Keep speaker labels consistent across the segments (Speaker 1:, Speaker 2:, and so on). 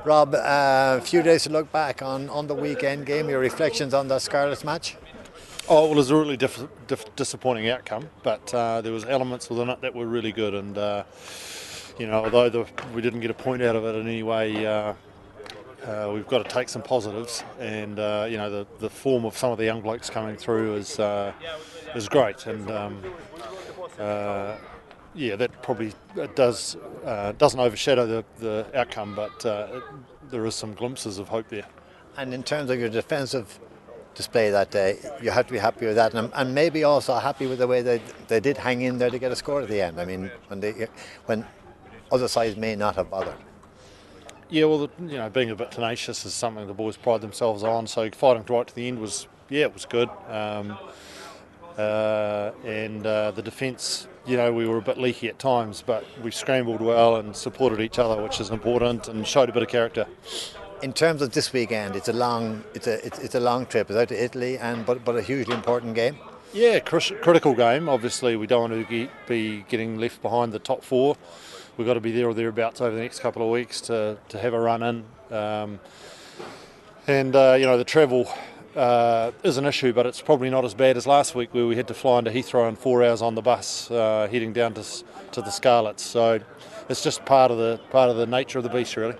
Speaker 1: Rob, a few days to look back on the weekend game, your reflections on the Scarlets match?
Speaker 2: Oh, well, it was a really disappointing outcome, but there was elements within it that were really good, and although we didn't get a point out of it in any way, we've got to take some positives, and the form of some of the young blokes coming through is great, and that probably doesn't overshadow the outcome, but there is some glimpses of hope there.
Speaker 1: And in terms of your defensive display that day, you have to be happy with that, and maybe also happy with the way they did hang in there to get a score at the end. I mean, when other sides may not have bothered.
Speaker 2: Yeah, well, being a bit tenacious is something the boys pride themselves on. So fighting right to the end was good. And the defence, we were a bit leaky at times, but we scrambled well and supported each other, which is important, and showed a bit of character.
Speaker 1: In terms of this weekend, it's a long trip. It's out to Italy, but a hugely important game.
Speaker 2: Yeah, critical game. Obviously, we don't want to be getting left behind the top four. We've got to be there or thereabouts over the next couple of weeks to have a run in. The travel is an issue, but it's probably not as bad as last week, where we had to fly into Heathrow in 4 hours on the bus heading down to the Scarlets. So it's just part of the nature of the beast, really.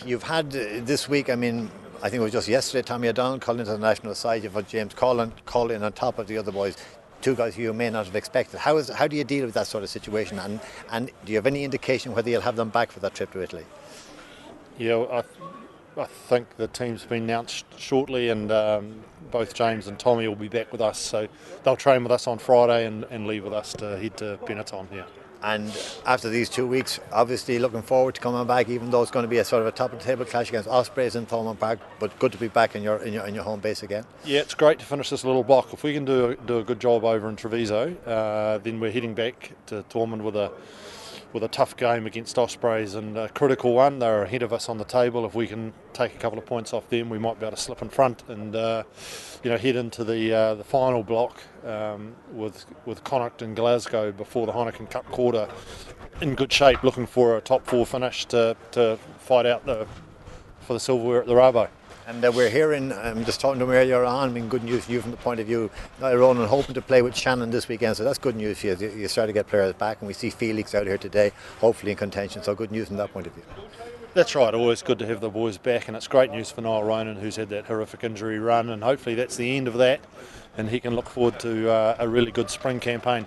Speaker 1: You've had this week, I think it was just yesterday, Tommy O'Donnell called into the national side. You've had James Collin called in on top of the other boys, two guys who you may not have expected. How do you deal with that sort of situation, and do you have any indication whether you'll have them back for that trip to Italy?
Speaker 2: Yeah, I think the team's been announced shortly, and both James and Tommy will be back with us, so they'll train with us on Friday and leave with us to head to Benetton here.
Speaker 1: And after these 2 weeks, obviously looking forward to coming back, even though it's going to be a sort of a top of the table clash against Ospreys in Thomond Park, but good to be back in your home base again.
Speaker 2: Yeah, it's great to finish this little block. If we can do a good job over in Treviso, then we're heading back to Thomond with a tough game against Ospreys, and a critical one. They're ahead of us on the table. If we can take a couple of points off them, we might be able to slip in front and head into the final block with Connacht and Glasgow before the Heineken Cup quarter in good shape, looking for a top four finish to fight out for the silverware at the Rabo.
Speaker 1: And we're hearing, just talking to him earlier on, good news for you from the point of view, Ronan hoping to play with Shannon this weekend, so that's good news for you. You start to get players back, and we see Felix out here today, hopefully in contention, so good news from that point of view.
Speaker 2: That's right, always good to have the boys back, and it's great news for Niall Ronan, who's had that horrific injury run, and hopefully that's the end of that, and he can look forward to a really good spring campaign.